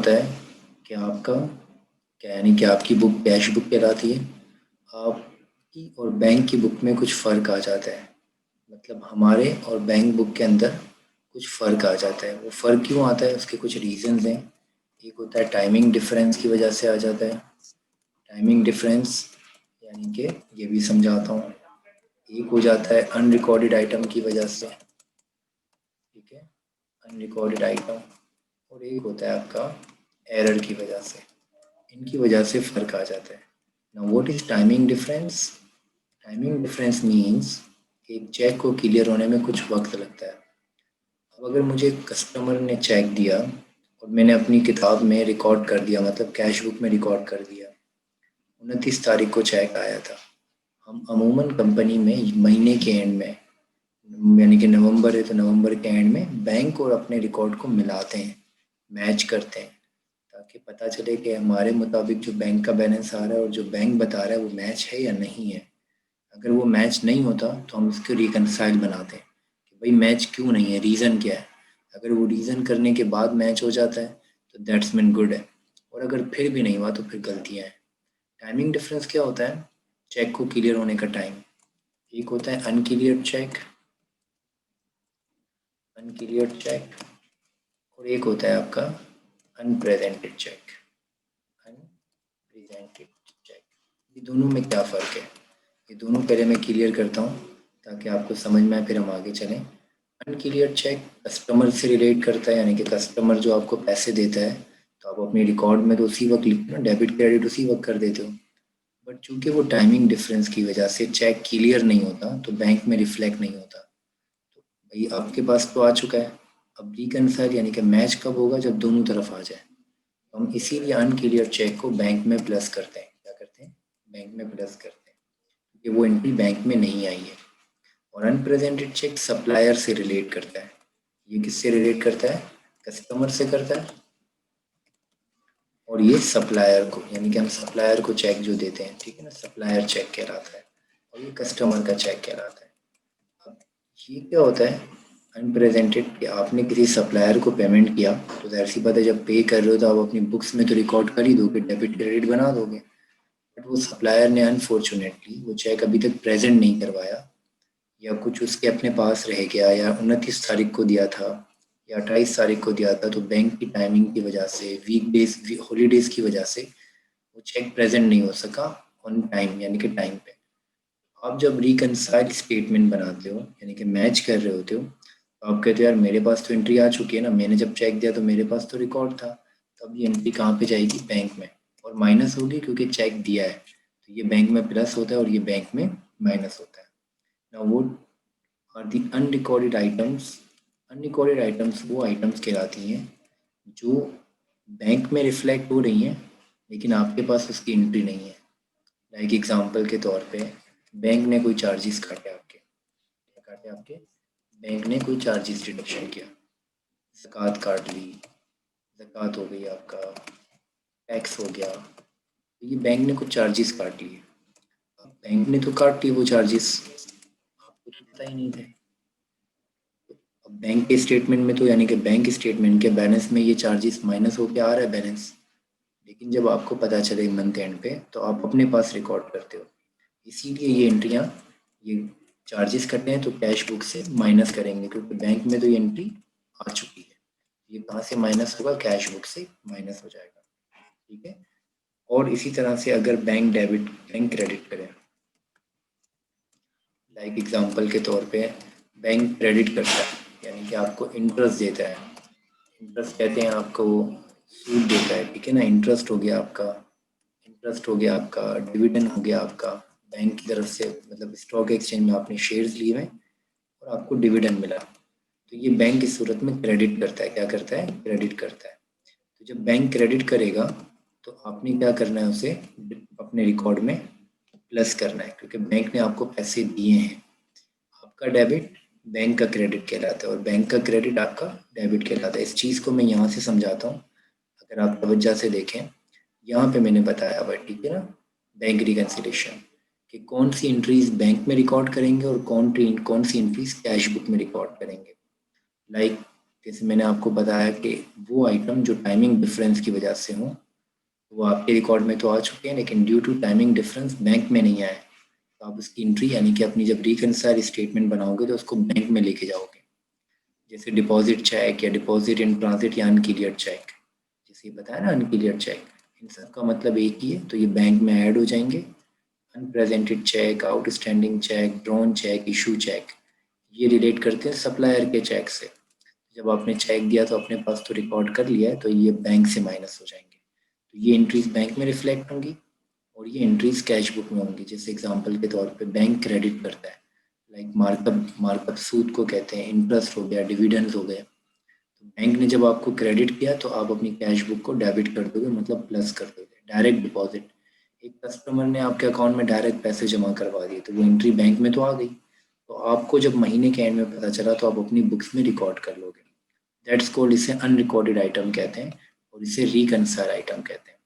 होता है कि आपका क्या यानी कि आपकी बुक कैश बुक कहलाती है। आपकी और बैंक की बुक में कुछ फ़र्क आ जाता है। मतलब हमारे और बैंक बुक के अंदर कुछ फ़र्क आ जाता है। वो फ़र्क क्यों आता है, उसके कुछ रीज़न्स हैं। एक होता है टाइमिंग डिफरेंस की वजह से आ जाता है। टाइमिंग डिफरेंस यानी कि ये भी समझाता हूँ। एक हो जाता है अनरिकॉर्डेड आइटम की वजह से, ठीक है, अनरिकॉर्डेड आइटम। और एक होता है आपका एरर की वजह से। इनकी वजह से फ़र्क आ जाता है। Now what is timing difference? Timing difference means एक चेक को क्लियर होने में कुछ वक्त लगता है। अब अगर मुझे कस्टमर ने चेक दिया और मैंने अपनी किताब में रिकॉर्ड कर दिया, मतलब कैश बुक में रिकॉर्ड कर दिया, 29 तारीख को चेक आया था। हम अमूमन कंपनी में महीने के एंड में, यानी कि नवंबर है तो नवंबर के एंड में बैंक और अपने रिकॉर्ड को मिलाते हैं, मैच करते हैं, ताकि पता चले कि हमारे मुताबिक जो बैंक का बैलेंस आ रहा है और जो बैंक बता रहा है वो मैच है या नहीं है। अगर वो मैच नहीं होता तो हम उसको रिकनसाइल बनाते हैं कि भाई मैच क्यों नहीं है, रीज़न क्या है। अगर वो रीज़न करने के बाद मैच हो जाता है तो दैट्स मीन गुड है, और अगर फिर भी नहीं हुआ तो फिर गलतियाँ हैं। टाइमिंग डिफरेंस क्या होता है? चेक को क्लियर होने का टाइम। एक होता है अनक्लियर चेक, अनक्लियर चेक, और एक होता है आपका अनप्रेजेंटेड चेक, अनप्रेजेंटेड चेक। ये दोनों में क्या फ़र्क है, ये दोनों पहले मैं क्लियर करता हूँ ताकि आपको समझ में आए, फिर हम आगे चलें। अनक्लियर चेक कस्टमर से रिलेट करता है, यानी कि कस्टमर जो आपको पैसे देता है तो आप अपने रिकॉर्ड में तो उसी वक्त लिखते हो ना, डेबिट क्रेडिट उसी वक्त कर देते हो। बट चूंकि वो टाइमिंग डिफरेंस की वजह से चेक क्लियर नहीं होता तो बैंक में रिफ्लेक्ट नहीं होता। तो भाई आपके पास तो आ चुका है, अब रिकनसाइल यानी कि मैच कब होगा, जब दोनों तरफ आ जाए। तो हम इसीलिए अनक्लियर चेक को बैंक में प्लस करते हैं। क्या करते हैं? बैंक में प्लस करते हैं, क्योंकि वो एंट्री बैंक में नहीं आई है। और अनप्रेजेंटेड चेक सप्लायर से रिलेट करता है। ये किससे रिलेट करता है? कस्टमर से करता है। और ये सप्लायर को, यानी कि हम सप्लायर को चेक जो देते हैं, ठीक है ना, सप्लायर चेक कहलाता है। और ये कस्टमर का चेक कहलाता है। अब ये क्या होता है अनप्रेजेंटेड, कि आपने किसी सप्लायर को पेमेंट किया तो ज़ाहिर सी बात है जब पे कर रहे हो तो आप अपनी बुक्स में तो रिकॉर्ड कर ही दोगे, डेबिट क्रेडिट बना दोगे। बट वो सप्लायर ने अनफॉर्चुनेटली वो चेक अभी तक प्रेजेंट नहीं करवाया, या कुछ उसके अपने पास रह गया, या 29 तारीख को दिया था या 28 तारीख को दिया था, तो बैंक की टाइमिंग की वजह से, वीक डेज हॉलीडेज की वजह से वो चेक प्रेजेंट नहीं हो सका ऑन टाइम, यानी कि टाइम पे। आप जब रिकनसाइल स्टेटमेंट बनाते हो, यानी कि मैच कर रहे होते हो, तो आप कहते हो यार मेरे पास तो एंट्री आ चुकी है ना, मैंने जब चेक दिया तो मेरे पास तो रिकॉर्ड था। तो अब ये एंट्री कहाँ पे जाएगी? बैंक में, और माइनस होगी क्योंकि चेक दिया है। तो ये बैंक में प्लस होता है और ये बैंक में माइनस होता है। नाउ वो और दी अनरिकॉर्डेड आइटम्स, अनरिकॉर्डेड आइटम्स वो आइटम्स कहलाती हैं जो बैंक में रिफ्लेक्ट हो रही हैं लेकिन आपके पास उसकी एंट्री नहीं है। लाइक एग्जांपल के तौर पे बैंक ने कोई चार्जेस काटे आपके, क्या काटे आपके? बैंक ने कोई चार्जेस डिडक्शन किया, ज़कात काट ली, ज़कात हो गई आपका, टैक्स हो गया, तो ये बैंक ने कुछ चार्जेस काट लिए। अब बैंक ने तो काट लिए वो चार्जेस, आपको तो पता ही नहीं थे। अब बैंक के स्टेटमेंट में तो, यानी कि बैंक स्टेटमेंट के बैलेंस में ये चार्जेस माइनस होके आ रहा है बैलेंस, लेकिन जब आपको पता चले मंथ एंड पे तो आप अपने पास रिकॉर्ड करते हो। इसीलिए ये एंट्रियाँ, ये चार्जेस कटे हैं तो कैश बुक से माइनस करेंगे, क्योंकि बैंक में तो ये एंट्री आ चुकी है। ये कहाँ से माइनस होगा? कैश बुक से माइनस हो जाएगा, ठीक है। और इसी तरह से अगर बैंक डेबिट, बैंक क्रेडिट करें, लाइक एग्जांपल के तौर पे बैंक क्रेडिट करता है, यानी कि आपको इंटरेस्ट देता है। इंटरेस्ट कहते हैं आपको, वो सूद देता है, ठीक है ना। इंटरेस्ट हो गया आपका, इंटरेस्ट हो गया आपका, डिविडेंड हो गया आपका, बैंक की तरफ से, मतलब स्टॉक एक्सचेंज में आपने शेयर्स लिए हुए और आपको डिविडेंड मिला, तो ये बैंक इस सूरत में क्रेडिट करता है। क्या करता है? क्रेडिट करता है। तो जब बैंक क्रेडिट करेगा तो आपने क्या करना है? उसे अपने रिकॉर्ड में प्लस करना है, क्योंकि बैंक ने आपको पैसे दिए हैं। आपका डेबिट बैंक का क्रेडिट कहलाता है और बैंक का क्रेडिट आपका डेबिट कहलाता है। इस चीज़ को मैं यहाँ से समझाता हूँ, अगर आप तवज्जो से देखें। यहाँ पे मैंने बताया हुआ है, ठीक है ना, बैंक रिकन्सिलेशन, कि कौन सी एंट्रीज बैंक में रिकॉर्ड करेंगे और कौन सी एंट्रीज कैश बुक में रिकॉर्ड करेंगे। लाइक जैसे मैंने आपको बताया कि वो आइटम जो टाइमिंग डिफरेंस की वजह से हो, वो आपके रिकॉर्ड में तो आ चुके हैं, लेकिन due to timing difference bank में नहीं आए, तो आप उसकी एंट्री यानी कि अपनी जब रिकंसाइल स्टेटमेंट बनाओगे तो उसको बैंक में लेके जाओगे। जैसे डिपॉजिट चेक या डिपॉजिट इन ट्रांजिट या अनक्लियर्ड चेक, जैसे ये बताया ना अनक्लियर्ड चेक, इन सब का मतलब एक ही है, तो ये बैंक में ऐड हो जाएंगे। Unpresented cheque, outstanding cheque, drawn cheque, issue cheque, ये रिलेट करते हैं सप्लायर के चेक से। जब आपने चेक दिया तो अपने पास तो रिकॉर्ड कर लिया है, तो ये बैंक से माइनस हो जाएंगे, तो ये एंट्रीज बैंक में रिफ्लेक्ट होंगी और ये एंट्रीज कैश बुक में होंगी। जैसे एग्जांपल के तौर पे बैंक क्रेडिट करता है, लाइक मार्कअप, मार्कअप सूद को कहते हैं, इंटरेस्ट हो गया, डिविडेंड्स हो गए। तो बैंक ने जब आपको क्रेडिट किया तो आप अपनी कैश बुक को डेबिट कर दोगे, मतलब प्लस कर दोगे। डायरेक्ट डिपॉजिट, एक कस्टमर ने आपके अकाउंट में डायरेक्ट पैसे जमा करवा दिए, तो वो एंट्री बैंक में तो आ गई, तो आपको जब महीने के एंड में पता चला तो आप अपनी बुक्स में रिकॉर्ड कर लोगे। दैट्स कॉल्ड, इसे अनरिकॉर्डेड आइटम कहते हैं और इसे रिकंसाइल आइटम कहते हैं।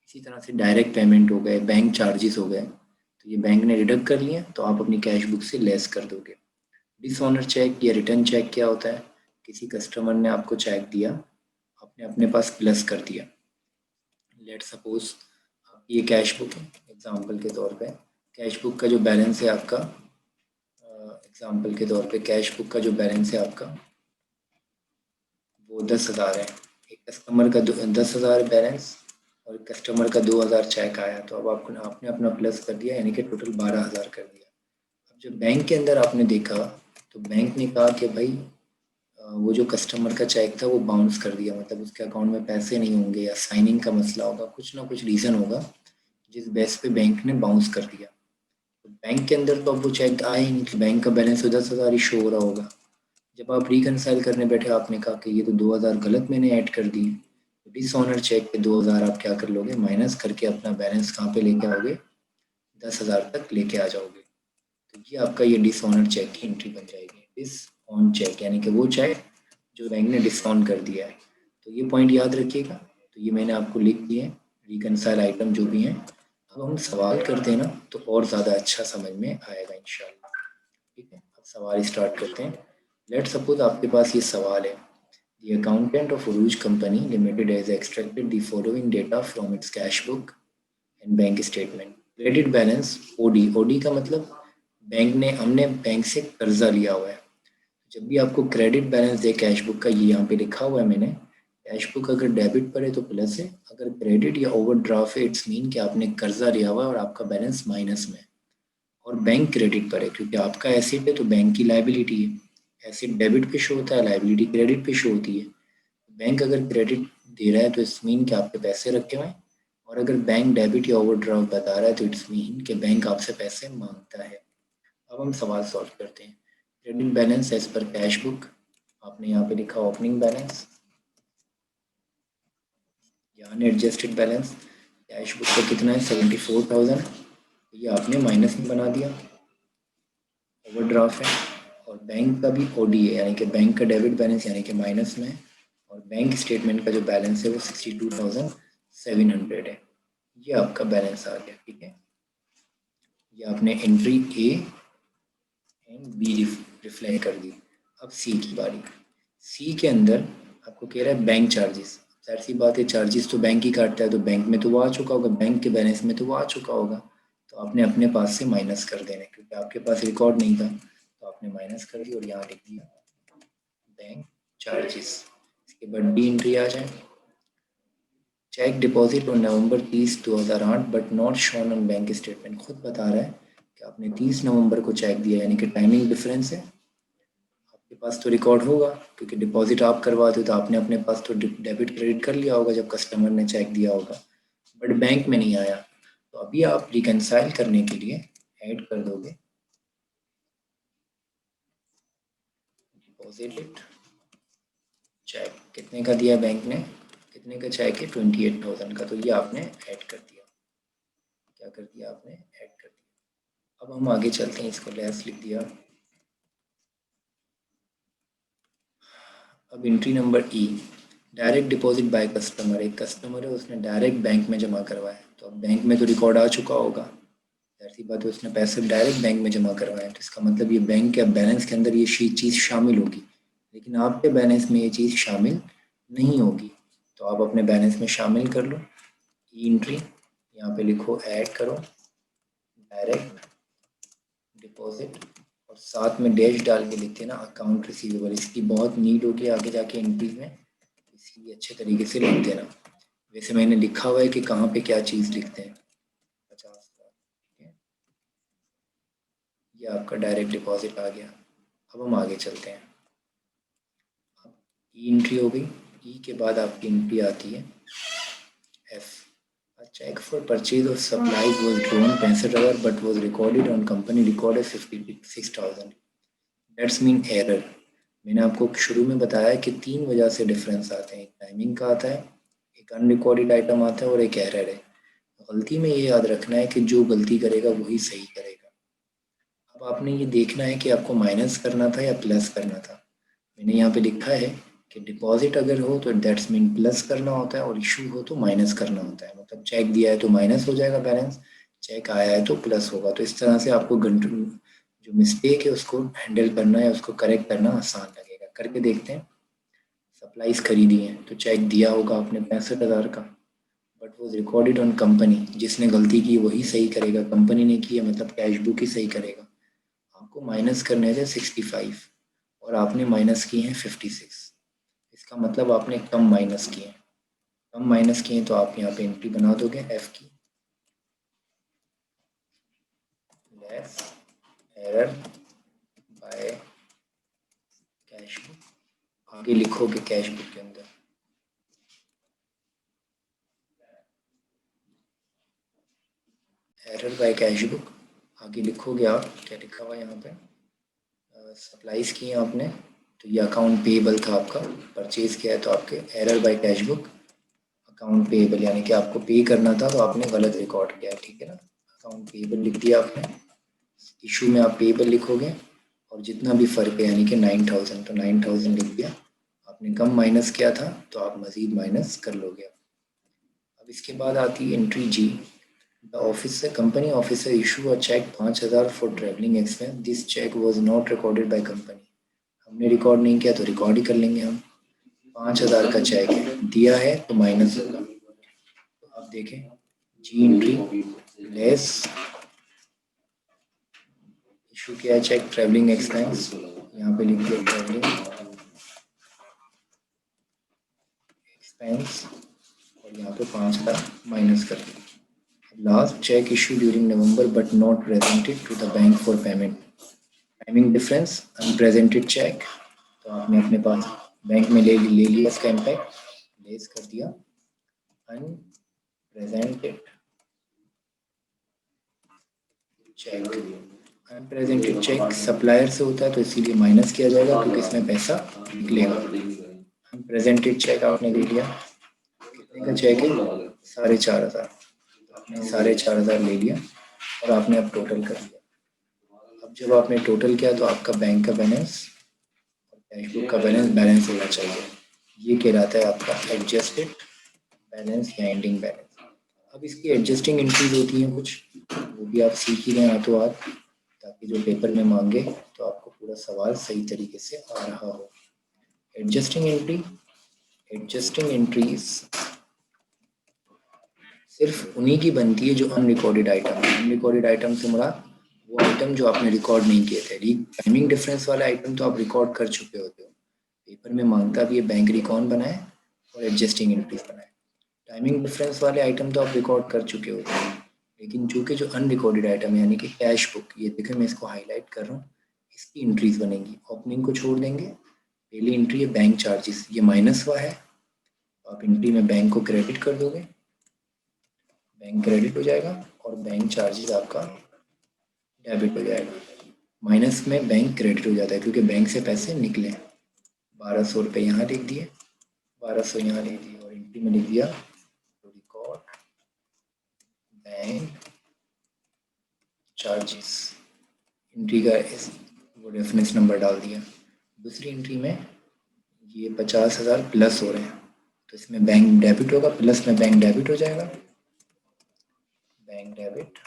इसी तरह से डायरेक्ट पेमेंट हो गए, बैंक चार्जेस हो गए, तो ये बैंक ने डिडक्ट कर लिया तो आप अपनी कैश बुक से लेस कर दोगे। डिसऑनर चेक या रिटर्न चेक क्या होता है? किसी कस्टमर ने आपको चेक दिया, आपने अपने पास प्लस कर दिया। लेट सपोज ये कैश बुक है, एग्जांपल के तौर पे कैश बुक का जो बैलेंस है आपका, एग्जांपल के तौर पे कैश बुक का जो बैलेंस है आपका वो 10,000 है। एक कस्टमर का 10,000 बैलेंस और कस्टमर का 2,000 चेक आया, तो अब आपको आपने अपना प्लस कर दिया, यानी कि टोटल 12,000 कर दिया। अब जब बैंक के अंदर आपने देखा तो बैंक ने कहा कि भाई वो जो कस्टमर का चेक था वो बाउंस कर दिया, मतलब उसके अकाउंट में पैसे नहीं होंगे या साइनिंग का मसला होगा, कुछ ना कुछ रीज़न होगा जिस बेस पे बैंक ने बाउंस कर दिया। तो बैंक के अंदर तो अब वो चेक आया ही नहीं, तो बैंक का बैलेंस तो 10,000 ही शो हो रहा होगा। जब आप रिकंसाइल करने बैठे आपने कहा कि ये तो 2,000 गलत मैंने ऐड कर दिए, तो डिसऑनर चेक पे 2,000 आप क्या कर लोगे, माइनस करके अपना बैलेंस कहाँ पे लेके आओगे, 10,000 तक लेके आ जाओगे। तो ये आपका ये डिसऑनर चेक की एंट्री बन जाएगी। डिसऑन चेक यानी कि वो चेक जो बैंक ने डिस्काउंट कर दिया है। तो ये पॉइंट याद रखिएगा। तो ये मैंने आपको लिख दिए रिकंसाइल आइटम जो भी हैं। अब हम सवाल करते हैं ना तो और ज़्यादा अच्छा समझ में आएगा इंशाल्लाह। ठीक है, अब सवाल स्टार्ट करते हैं। लेट सपोज आपके पास ये सवाल है, The accountant of Uruj Company Limited has extracted the following data from its cash book and bank statement. Credit balance OD, OD का मतलब बैंक ने, हमने बैंक से कर्जा लिया हुआ है। जब भी आपको क्रेडिट बैलेंस दे कैश बुक का, ये यहाँ पे लिखा हुआ है मैंने, कैश बुक अगर डेबिट पर है तो प्लस है, अगर क्रेडिट या ओवरड्राफ्ट है इट्स मीन कि आपने कर्जा लिया हुआ है और आपका बैलेंस माइनस में है। और बैंक क्रेडिट पर है क्योंकि आपका एसेट है तो बैंक की लाइबिलिटी है। एसेट डेबिट पे शो होता है, लाइबिलिटी क्रेडिट पे शो होती है। बैंक अगर क्रेडिट दे रहा है तो इट्स मीन कि आपके पैसे रखे हुए हैं, और अगर बैंक डेबिट या ओवरड्राफ्ट बता रहा है तो इट्स मीन कि बैंक आपसे पैसे मांगता है। अब हम सवाल सॉल्व करते हैं। क्रेडिट बैलेंस एज पर कैश बुक, आपने यहाँ पे लिखा ओपनिंग बैलेंस, यहाँ एडजस्टेड बैलेंस, कैश बुक का कितना है 74,000, ये आपने माइनस में बना दिया, ओवरड्राफ्ट है, और बैंक का भी ओडी है यानी कि बैंक का डेबिट बैलेंस यानी कि माइनस में, और बैंक स्टेटमेंट का जो बैलेंस है वो 62,700 है। ये आपका बैलेंस आ गया। ठीक है, ये आपने entry A and be reflect कर दी। अब सी की बारी। सी के अंदर आपको कह रहा है बैंक चार्जेस, जाहिर सी बात है चार्जेस तो बैंक ही काटता है, तो बैंक में तो वो आ चुका होगा, बैंक के बैलेंस में तो वो आ चुका होगा, तो आपने अपने पास से माइनस कर देना क्योंकि आपके पास रिकॉर्ड नहीं था, तो आपने माइनस कर दी और यहाँ लिख दिया बैंक चार्जेस। इसके बाद डी एंट्री आ जाए। Cheque deposit on November 30, 2008 but not shown on bank statement, खुद बता रहा है कि आपने 30 नवंबर को चेक दिया, यानी कि टाइमिंग डिफरेंस है। आपके पास तो रिकॉर्ड होगा क्योंकि डिपॉजिट आप करवाते हो तो आपने अपने पास तो डेबिट क्रेडिट कर लिया होगा जब कस्टमर ने चेक दिया होगा, बट बैंक में नहीं आया। तो अभी आप रिकंसाइल करने के लिए ऐड कर दोगे डिपॉजिटेड चेक, कितने का दिया बैंक ने, कितने का चेक है 28,000 का, तो ये आपने ऐड कर दिया। क्या कर दिया आपने, ऐड कर दिया। अब हम आगे चलते हैं, इसको लेस लिख दिया। अब entry number E, direct deposit by customer, एक कस्टमर है उसने डायरेक्ट बैंक में जमा करवाया, तो अब बैंक में तो रिकॉर्ड आ चुका होगा, ऐसी बात है उसने पैसे डायरेक्ट बैंक में जमा करवाए, तो इसका मतलब ये बैंक के बैलेंस के अंदर ये चीज़ शामिल होगी, लेकिन आपके बैलेंस में ये चीज़ शामिल नहीं होगी। तो आप अपने बैलेंस में शामिल कर लो। ई एंट्री यहाँ पे लिखो, ऐड करो डायरेक्ट डिपॉजिट, और साथ में डैश डाल के लिख देना अकाउंट रिसीवेबल। इसकी बहुत नीड होगी आगे जाके एंट्रीज में, इसलिए अच्छे तरीके से लिख देना। वैसे मैंने लिखा हुआ है कि कहाँ पे क्या चीज़ लिखते हैं। 50,000, ठीक है, ये आपका डायरेक्ट डिपॉजिट आ गया। अब हम आगे चलते हैं। अब ई एंट्री हो गई। ई के बाद आपकी एंट्री आती है F. A check for purchase of supplies was drawn 65,000 but was recorded on company record as 56,000. That's mean error. मैंने आपको शुरू में बताया कि 3 वजह से डिफरेंस आते हैं, एक टाइमिंग का आता है, एक अनरिकॉर्डेड आइटम आता है और एक एरर है। गलती में ये याद रखना है कि जो गलती करेगा वही सही करेगा। अब आपने ये देखना है कि आपको माइनस करना था या प्लस करना था। मैंने यहाँ पे लिखा है कि डिपॉजिट अगर हो तो दैट्स मीन प्लस करना होता है, और इशू हो तो माइनस करना होता है। मतलब चेक दिया है तो माइनस हो जाएगा बैलेंस, चेक आया है तो प्लस होगा। तो इस तरह से आपको जो मिस्टेक है उसको हैंडल करना है, उसको करेक्ट करना आसान लगेगा। करके देखते हैं। सप्लाईज खरीदी हैं तो चेक दिया होगा आपने 65,000 का, बट वो रिकॉर्डेड ऑन कंपनी। जिसने गलती की वही सही करेगा, कंपनी ने की है मतलब कैश बुक ही सही करेगा। आपको माइनस करने थे 65 और आपने माइनस किए हैं 56। इसका मतलब आपने कम माइनस किए हैं। कम माइनस किए तो आप यहाँ पे एंट्री बना दोगे एफ की, less error by cash book. आगे लिखोगे कैश बुक के अंदर एरर बाय कैश बुक। आगे लिखोगे आप क्या लिखा हुआ है यहाँ पे, सप्लाईज किए आपने तो ये अकाउंट पेएबल था आपका, परचेज किया है तो आपके error by cash book account payable, यानी कि आपको पे करना था तो आपने गलत रिकॉर्ड किया है, ठीक है ना। अकाउंट पेएबल लिख दिया आपने। इशू में आप पेएबल लिखोगे और जितना भी फ़र्क है यानी कि 9,000 तो 9,000 लिख दिया। आपने कम माइनस किया था तो आप मज़ीद माइनस कर लोगे। अब इसके बाद आती है एंट्री जी। The officer company officer issue a cheque 5,000 for travelling expense, this cheque was not recorded by company. हमने रिकॉर्ड नहीं किया तो रिकॉर्ड ही कर लेंगे हम। 5,000 का चेक है, दिया है तो माइनस होगा। तो अब देखें, जी एंट्री लेस इशू किया है चेक ट्रैवलिंग एक्सपेंस, यहाँ पे लिख दिया ट्रैवलिंग एक्सपेंस और यहाँ पे 5,000 माइनस कर दिया। Last cheque issue during November but not presented to the bank for payment, timing difference unpresented cheque. तो आपने अपने पास बैंक में ले लिया इसका इम्पैक्ट, लेस कर दिया unpresented cheque. Unpresented cheque supplier से होता है तो इसीलिए माइनस किया जाएगा क्योंकि इसमें पैसा निकलेगा। अनप्रेजेंटेड चेक आपने ले लिया, कितने का चेक है 4,500, आपने 4,500 ले लिया और आपने अब टोटल कर दिया। अब जब आपने टोटल किया तो आपका बैंक का बैलेंस और कैश बुक का बैलेंस होना चाहिए। ये कहलाता है आपका एडजस्टेड बैलेंस या एंडिंग बैलेंस। अब इसकी एडजस्टिंग एंट्रीज होती हैं कुछ, वो भी आप सीख ही लें हाथों हाथ, ताकि जो पेपर में मांगे तो आपको पूरा सवाल सही तरीके से आ रहा हो। एडजस्टिंग एंट्री, एडजस्टिंग एंट्रीज सिर्फ उन्हीं की बनती है जो अनरिकॉर्डेड आइटम है। अनरिकॉर्डेड आइटम से मुरा वो आइटम जो आपने रिकॉर्ड नहीं किए थे। टाइमिंग डिफरेंस वाला आइटम तो आप रिकॉर्ड कर चुके होते हो, पेपर में मांगता भी है बैंक रिकॉर्ड बनाए और एडजस्टिंग एंट्रीज बनाए। टाइमिंग डिफरेंस वाले आइटम तो आप रिकॉर्ड कर चुके होते हैं, लेकिन चूंकि जो अनरिकॉर्डेड आइटम है यानी कि कैश बुक, ये देखें मैं इसको हाईलाइट कर रहा हूँ, इसकी एंट्रीज बनेंगी। ओपनिंग को छोड़ देंगे, पहली एंट्री है बैंक चार्जेस, ये माइनस हुआ है तो आप एंट्री में बैंक को क्रेडिट कर दोगे, बैंक क्रेडिट हो जाएगा और बैंक चार्जेस आपका डेबिट हो जाएगा। माइनस में बैंक क्रेडिट हो जाता है क्योंकि बैंक से पैसे निकले। 1,200 रुपये यहाँ लिख दिए, 1,200 यहाँ लिख दिए और एंट्री में लिख दिया to record bank charges. Entry का वो रेफरेंस नंबर डाल दिया। दूसरी एंट्री में ये 50,000 प्लस हो रहे हैं तो इसमें बैंक डेबिट होगा, प्लस में बैंक डेबिट हो जाएगा, बैंक डेबिट।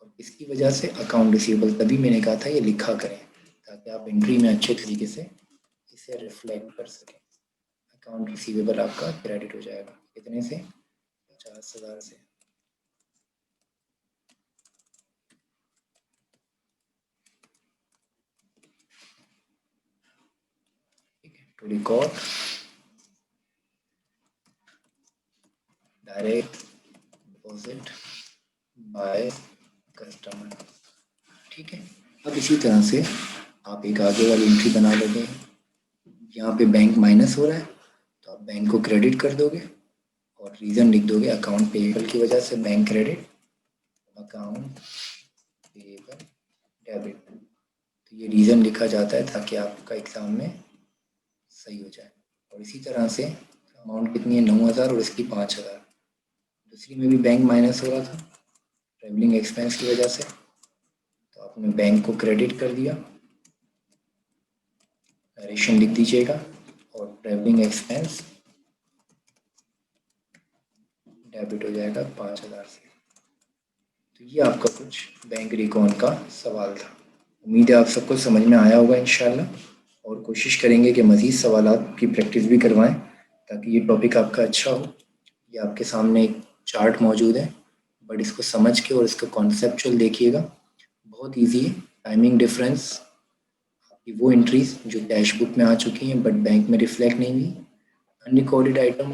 और इसकी वजह से अकाउंट रिसीवेबल, तभी मैंने कहा था ये लिखा करें ताकि आप एंट्री में अच्छे तरीके से इसे रिफ्लेक्ट कर सकें। अकाउंट रिसीवेबल आपका क्रेडिट हो जाएगा कितने से, 50,000 से। ठीक है, to record direct deposit by customer. ठीक है, अब इसी तरह से आप एक आगे वाली एंट्री बना लोगे। यहाँ पे बैंक माइनस हो रहा है तो आप बैंक को क्रेडिट कर दोगे और रीज़न लिख दोगे अकाउंट पेएबल की वजह से bank credit, account payable debit. तो ये रीज़न लिखा जाता है ताकि आपका एग्ज़ाम में सही हो जाए। और इसी तरह से अमाउंट कितनी है, 9,000 और इसकी 5,000। दूसरी में भी बैंक माइनस हो रहा था ट्रैवलिंग एक्सपेंस की वजह से, तो आपने बैंक को क्रेडिट कर दिया, नरेशन लिख दीजिएगा, और ट्रैवलिंग एक्सपेंस डेबिट हो जाएगा 5,000 से। तो ये आपका कुछ बैंक रिकॉन का सवाल था। उम्मीद है आप सबको समझ में आया होगा इंशाल्लाह, और कोशिश करेंगे कि मज़ीद सवालात की प्रैक्टिस भी करवाएं ताकि ये टॉपिक आपका अच्छा हो। ये आपके सामने एक चार्ट मौजूद है, बट इसको समझ के और इसका कॉन्सेप्चुअल देखिएगा, बहुत ईजी है। टाइमिंग डिफरेंस, आपकी वो एंट्रीज जो कैश बुक में आ चुकी हैं बट बैंक में रिफ्लेक्ट नहीं हुई। अनरिकॉर्डेड आइटम,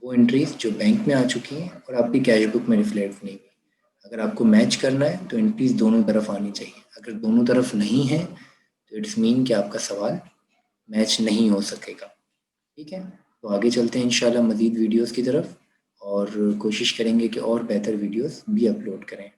वो एंट्रीज जो बैंक में आ चुकी हैं और आपकी कैश बुक में रिफ्लेक्ट नहीं हुई। अगर आपको मैच करना है तो एंट्रीज दोनों तरफ आनी चाहिए। अगर दोनों तरफ नहीं है तो इट्स मीन कि आपका सवाल मैच नहीं हो सकेगा। ठीक है, तो आगे चलते हैं इंशाल्लाह मज़ीद वीडियोस की तरफ, और कोशिश करेंगे कि और बेहतर वीडियोस भी अपलोड करें।